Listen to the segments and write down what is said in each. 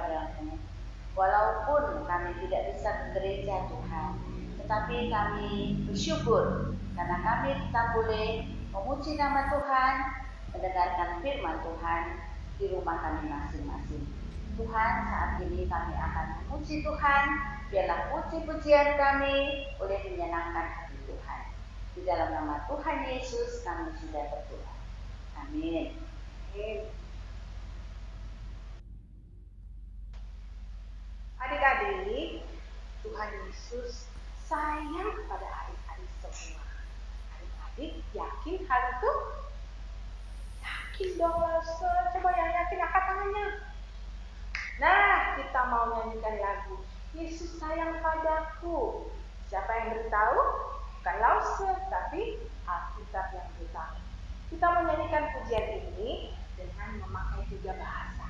kepadamu. Walaupun kami tidak bisa ke gereja Tuhan, tetapi kami bersyukur karena kami tetap boleh memuji nama Tuhan, mendengarkan firman Tuhan di rumah kami masing-masing. Tuhan, saat ini kami akan memuji Tuhan, biarlah puji-pujian kami boleh menyenangkan hati Tuhan. Di dalam nama Tuhan Yesus kami sudah berdoa. Amin. Adik-adik, Tuhan Yesus sayang kepada adik-adik semua. Adik-adik yakin hal itu? Yakin dong, Lause. Coba yang yakin angkat tangannya. Nah, kita mau nyanyikan lagu Yesus sayang padaku. Siapa yang beritahu? Bukan Lause, tapi Alkitab yang beritahu. Kita mau nyanyikan pujian ini dengan memakai 3 bahasa.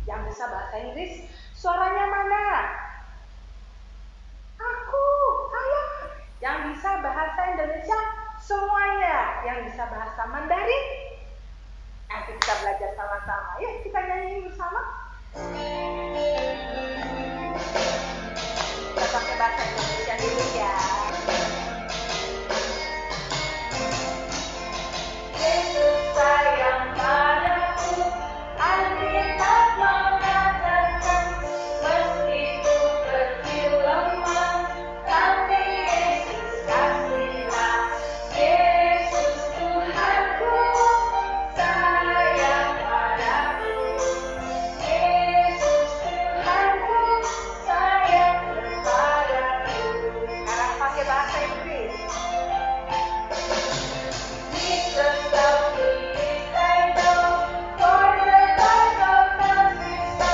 Yang bisa bahasa Inggris, suaranya mana? Aku, saya. Yang bisa bahasa Indonesia, semuanya. Yang bisa bahasa Mandarin, nanti kita belajar sama-sama. Yuk kita nyanyi bersama. Kita pakai bahasa Indonesia dulu ya. Yesus sayang padaku, Alkitab mengatakan, meski kecil lemah, tapi Yesus kasihlah. Yesus Tuhanku sayang padaku. Yesus Tuhanku sayang kepadaku. Sekarang pakai bahasa Inggris. Jesus loves me, this I know, for the life of man is so.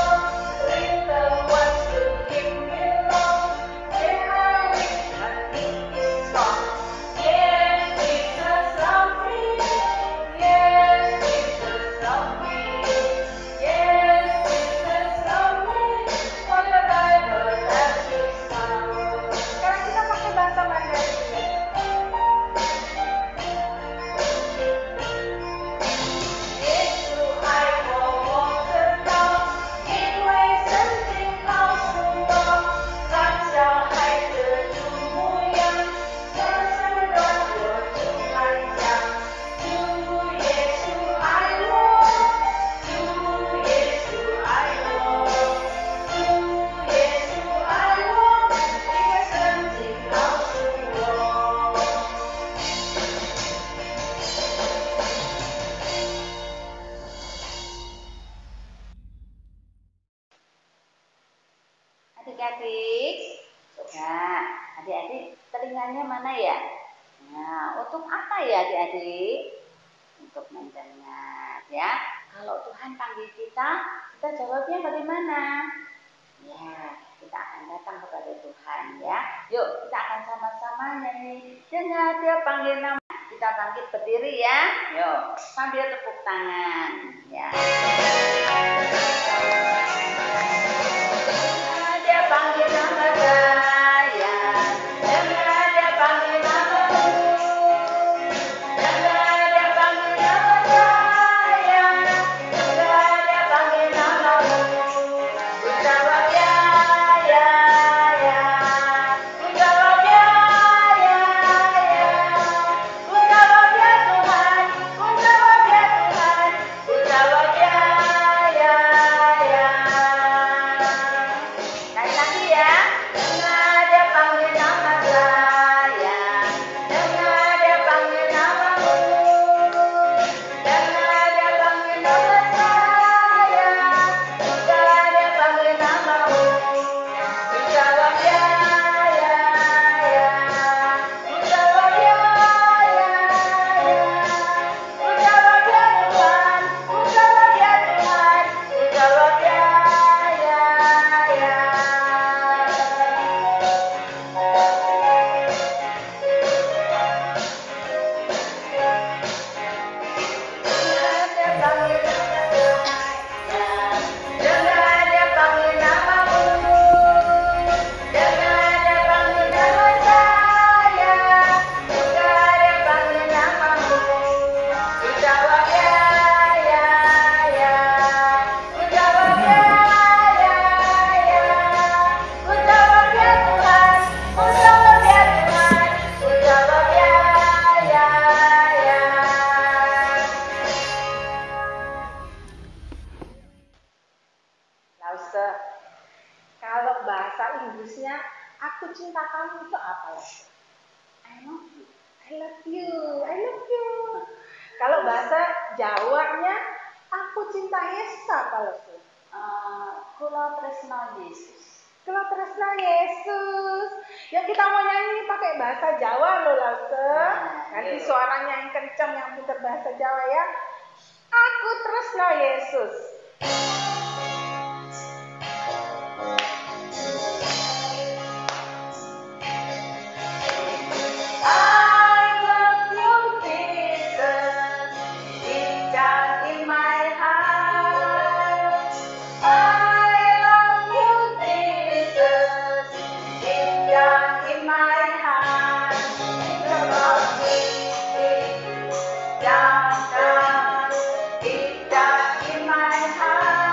Little ones to him belong, their heart is strong. Yes, Jesus loves me. Yes, Jesus loves me. Yes, Jesus loves me, for the Bible has his power. Sekarang kita pakai bahasa Mandarin. Adik-adik, coba adik-adik telinganya mana ya? Nah, untuk apa ya adik-adik? Untuk mendengar ya. Kalau Tuhan panggil kita jawabnya bagaimana? Ya, kita akan datang kepada Tuhan ya. Yuk, kita akan sama-sama nyanyi. Dengar dia panggil nama. Kita bangkit berdiri ya. Yuk, sambil tepuk tangan ya. Dia panggil nama saya, dengar dia panggil namamu, dengar dia panggil nama saya, dengar dia panggil namamu. Ku jawab ya, ya, ya. Ku jawab ya, ya, ya. Ku jawab ya Tuhan, ku jawab ya Tuhan, ku jawab ya, ya, Kalau bahasa Inggrisnya aku cinta kamu itu apa ya? I love you. I love you, I love you. Kalau bahasa Jawanya aku cinta Yesus apa Lesu? Kula tresno Yesus. Kula tresno Yesus. Ya kita mau nyanyi pakai bahasa Jawa loh Lesu. Nanti suaranya yang kencang yang pintar bahasa Jawa ya. Aku tresno Yesus. Down, deep down in my heart.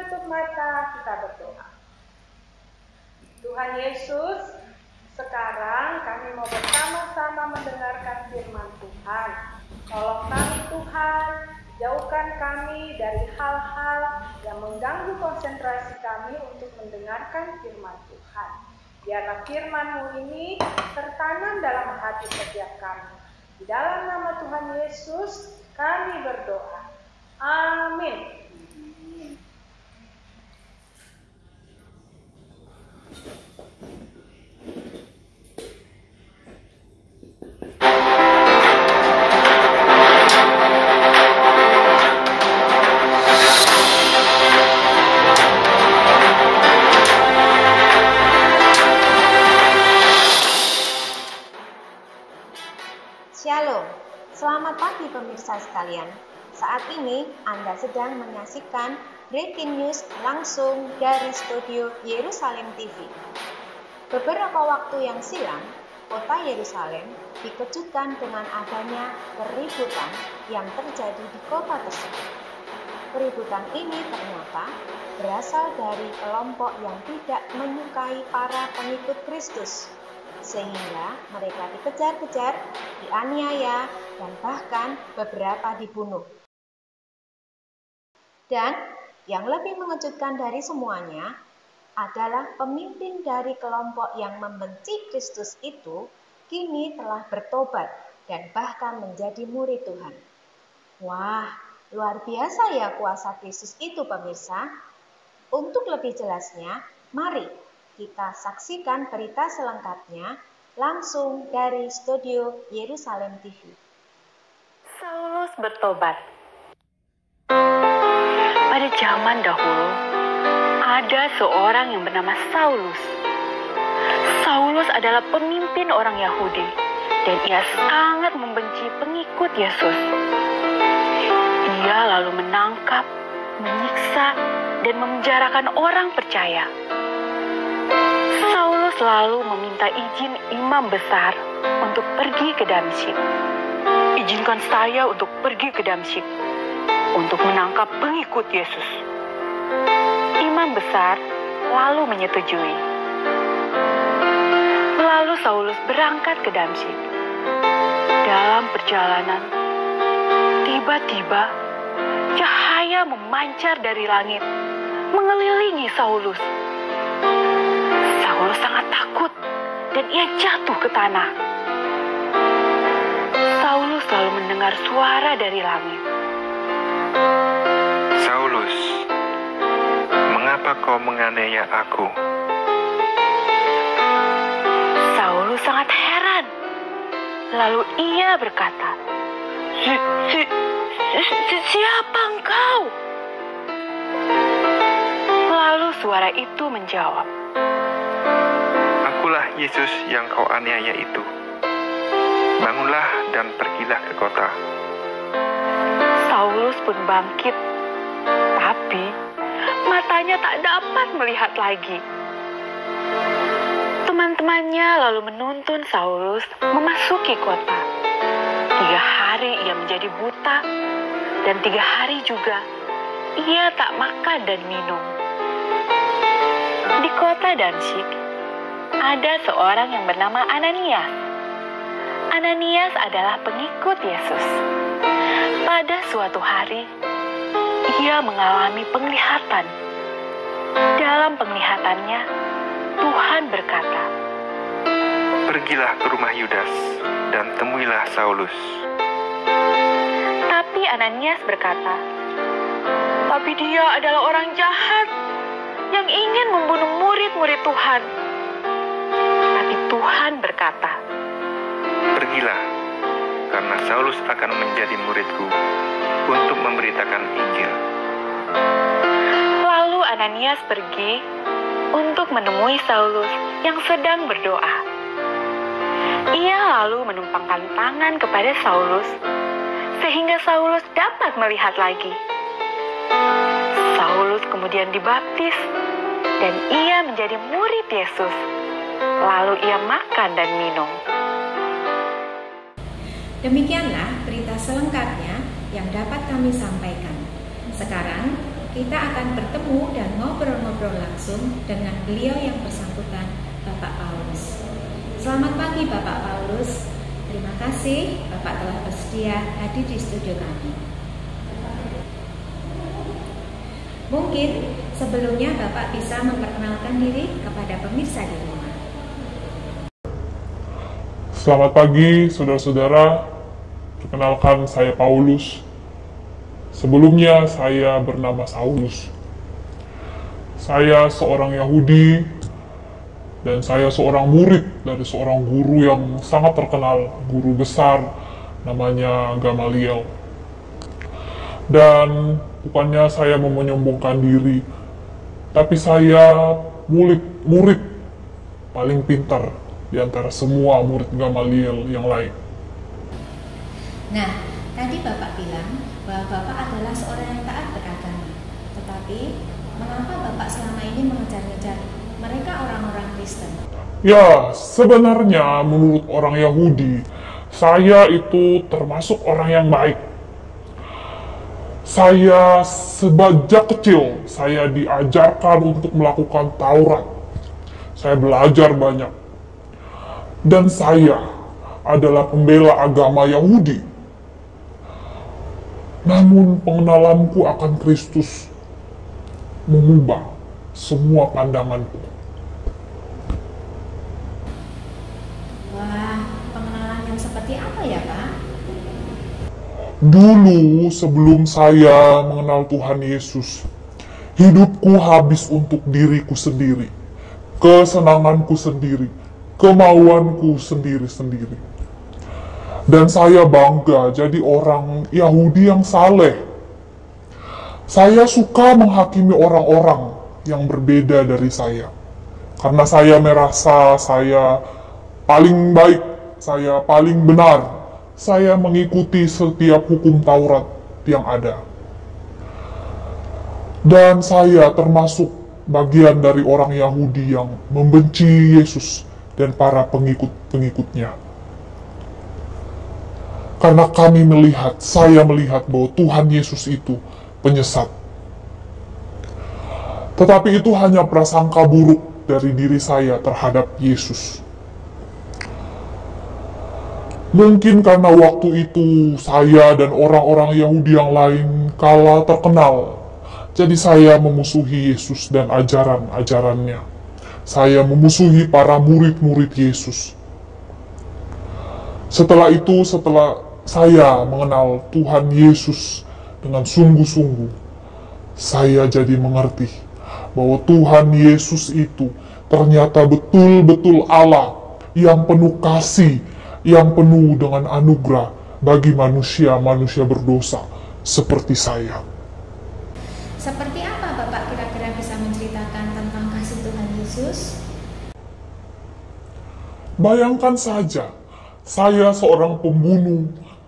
tutup mata, kita berdoa. Tuhan Yesus, sekarang kami mau bersama-sama mendengarkan firman Tuhan. Tolong kami Tuhan, jauhkan kami dari hal-hal yang mengganggu konsentrasi kami untuk mendengarkan firman Tuhan. Biarlah firman-Mu ini tertanam dalam hati setiap kami. Di dalam nama Tuhan Yesus kami berdoa. Amin. Shalom, selamat pagi pemirsa sekalian. Saat ini Anda sedang menyaksikan Breaking News langsung dari studio Yerusalem TV. Beberapa waktu yang silam, kota Yerusalem dikejutkan dengan adanya keributan yang terjadi di kota tersebut. Keributan ini ternyata berasal dari kelompok yang tidak menyukai para pengikut Kristus, sehingga mereka dikejar-kejar, dianiaya, dan bahkan beberapa dibunuh. Dan yang lebih mengejutkan dari semuanya adalah pemimpin dari kelompok yang membenci Kristus itu kini telah bertobat dan bahkan menjadi murid Tuhan. Wah, luar biasa ya kuasa Kristus itu pemirsa. Untuk lebih jelasnya, mari kita saksikan berita selengkapnya langsung dari studio Yerusalem TV. Saulus bertobat. Pada zaman dahulu, ada seorang yang bernama Saulus. Saulus adalah pemimpin orang Yahudi, dan ia sangat membenci pengikut Yesus. Ia lalu menangkap, menyiksa, dan memenjarakan orang percaya. Saulus lalu meminta izin imam besar untuk pergi ke Damsyik. Izinkan saya untuk pergi ke Damsyik untuk menangkap pengikut Yesus. Imam besar lalu menyetujui. Lalu Saulus berangkat ke Damsyik. Dalam perjalanan, tiba-tiba cahaya memancar dari langit, mengelilingi Saulus. Saulus sangat takut dan ia jatuh ke tanah. Saulus lalu mendengar suara dari langit. Saulus, mengapa kau menganiaya aku? Saulus sangat heran. Lalu ia berkata, Siapa engkau? Lalu suara itu menjawab, Akulah Yesus yang kau aniaya itu. Bangunlah dan pergilah ke kota. Saulus pun bangkit, tapi matanya tak dapat melihat lagi. Teman-temannya lalu menuntun Saulus memasuki kota. 3 hari ia menjadi buta, dan 3 hari juga ia tak makan dan minum. Di kota Damsyik ada seorang yang bernama Ananias. Ananias adalah pengikut Yesus. Pada suatu hari, ia mengalami penglihatan. Dalam penglihatannya, Tuhan berkata, Pergilah ke rumah Yudas dan temuilah Saulus. Tapi Ananias berkata, Tapi dia adalah orang jahat yang ingin membunuh murid-murid Tuhan. Tapi Tuhan berkata, Pergilah, karena Saulus akan menjadi muridku untuk memberitakan Injil. Lalu Ananias pergi untuk menemui Saulus yang sedang berdoa. Ia lalu menumpangkan tangan kepada Saulus, sehingga Saulus dapat melihat lagi. Saulus kemudian dibaptis, dan ia menjadi murid Yesus. Lalu ia makan dan minum. Demikianlah berita selengkapnya yang dapat kami sampaikan. Sekarang kita akan bertemu dan ngobrol-ngobrol langsung dengan beliau yang bersangkutan, Bapak Paulus. Selamat pagi Bapak Paulus. Terima kasih Bapak telah bersedia hadir di studio kami. Mungkin sebelumnya Bapak bisa memperkenalkan diri kepada pemirsa di rumah. Selamat pagi saudara-saudara. Perkenalkan, saya Paulus. Sebelumnya saya bernama Saulus. Saya seorang Yahudi dan saya seorang murid dari seorang guru yang sangat terkenal, guru besar namanya Gamaliel. Dan bukannya saya mau menyombongkan diri, tapi saya murid paling pintar di antara semua murid Gamaliel yang lain. Nah, tadi Bapak bilang bahwa Bapak adalah seorang yang taat beragama. Tetapi, mengapa Bapak selama ini mengejar-ngejar mereka orang-orang Kristen? Ya, sebenarnya menurut orang Yahudi, saya itu termasuk orang yang baik. Saya sejak kecil, saya diajarkan untuk melakukan Taurat. Saya belajar banyak. Dan saya adalah pembela agama Yahudi. Namun pengenalanku akan Kristus mengubah semua pandanganku. Wah, pengenalan yang seperti apa ya, Pak? Dulu sebelum saya mengenal Tuhan Yesus, hidupku habis untuk diriku sendiri, kesenanganku sendiri, kemauanku sendiri-sendiri. Dan saya bangga jadi orang Yahudi yang saleh. Saya suka menghakimi orang-orang yang berbeda dari saya. Karena saya merasa saya paling baik, saya paling benar. Saya mengikuti setiap hukum Taurat yang ada. Dan saya termasuk bagian dari orang Yahudi yang membenci Yesus dan para pengikut-pengikutnya. Karena saya melihat bahwa Tuhan Yesus itu penyesat. Tetapi itu hanya prasangka buruk dari diri saya terhadap Yesus. Mungkin karena waktu itu saya dan orang-orang Yahudi yang lain kalah terkenal. Jadi saya memusuhi Yesus dan ajaran-ajarannya. Saya memusuhi para murid-murid Yesus. Setelah saya mengenal Tuhan Yesus dengan sungguh-sungguh, saya jadi mengerti bahwa Tuhan Yesus itu ternyata betul-betul Allah yang penuh kasih, yang penuh dengan anugerah bagi manusia berdosa seperti saya. Seperti apa Bapak kira-kira bisa menceritakan tentang kasih Tuhan Yesus? Bayangkan saja, saya seorang pembunuh,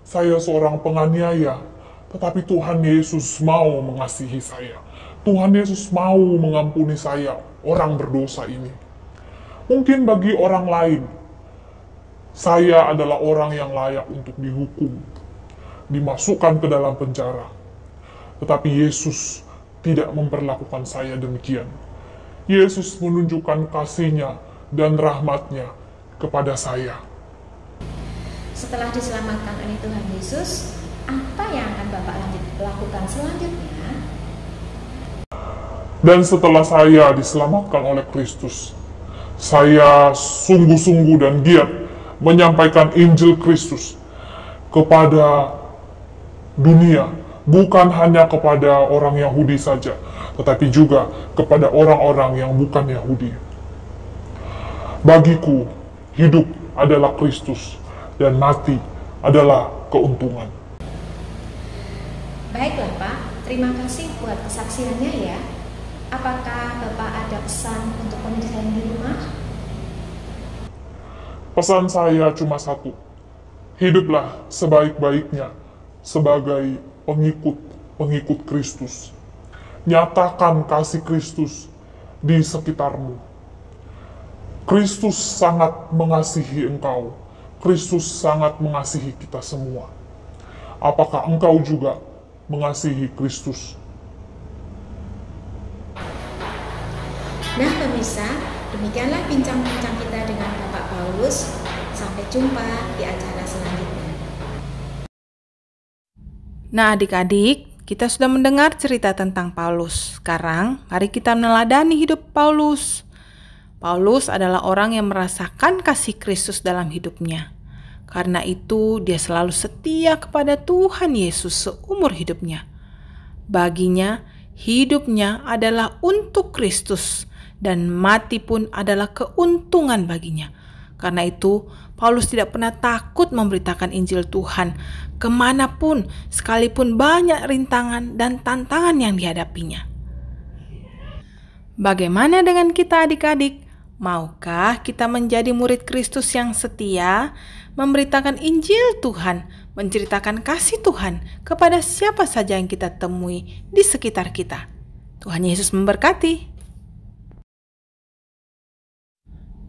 saya seorang penganiaya, tetapi Tuhan Yesus mau mengasihi saya. Tuhan Yesus mau mengampuni saya, orang berdosa ini. Mungkin bagi orang lain, saya adalah orang yang layak untuk dihukum, dimasukkan ke dalam penjara. Tetapi Yesus tidak memperlakukan saya demikian. Yesus menunjukkan kasih-Nya dan rahmat-Nya kepada saya. Setelah diselamatkan oleh Tuhan Yesus, apa yang akan Bapak lakukan selanjutnya? Dan setelah saya diselamatkan oleh Kristus, saya sungguh-sungguh dan giat menyampaikan Injil Kristus kepada dunia, bukan hanya kepada orang Yahudi saja, tetapi juga kepada orang-orang yang bukan Yahudi. Bagiku, hidup adalah Kristus, dan mati adalah keuntungan. Baiklah Pak, terima kasih buat kesaksiannya ya. Apakah Bapak ada pesan untuk pemirsa yang di rumah? Pesan saya cuma satu, hiduplah sebaik-baiknya sebagai pengikut Kristus. Nyatakan kasih Kristus di sekitarmu. Kristus sangat mengasihi engkau. Kristus sangat mengasihi kita semua. Apakah engkau juga mengasihi Kristus? Nah pemirsa, demikianlah bincang-bincang kita dengan Bapak Paulus. Sampai jumpa di acara selanjutnya. Nah adik-adik, kita sudah mendengar cerita tentang Paulus. Sekarang mari kita meneladani hidup Paulus. Paulus adalah orang yang merasakan kasih Kristus dalam hidupnya. Karena itu dia selalu setia kepada Tuhan Yesus seumur hidupnya. Baginya, hidupnya adalah untuk Kristus dan mati pun adalah keuntungan baginya. Karena itu, Paulus tidak pernah takut memberitakan Injil Tuhan kemanapun, sekalipun banyak rintangan dan tantangan yang dihadapinya. Bagaimana dengan kita adik-adik? Maukah kita menjadi murid Kristus yang setia, memberitakan Injil Tuhan, menceritakan kasih Tuhan kepada siapa saja yang kita temui di sekitar kita? Tuhan Yesus memberkati.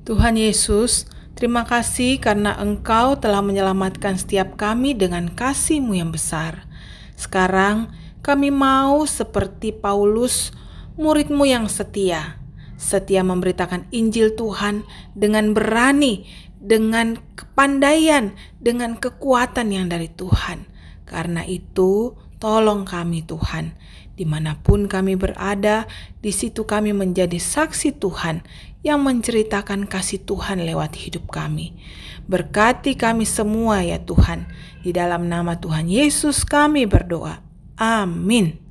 Tuhan Yesus, terima kasih karena Engkau telah menyelamatkan setiap kami dengan kasih-Mu yang besar. Sekarang kami mau seperti Paulus, murid-Mu yang setia memberitakan Injil Tuhan dengan berani, dengan kepandaian, dengan kekuatan yang dari Tuhan. Karena itu, tolong kami Tuhan, dimanapun kami berada, di situ kami menjadi saksi Tuhan yang menceritakan kasih Tuhan lewat hidup kami. Berkati kami semua ya Tuhan, di dalam nama Tuhan Yesus kami berdoa. Amin.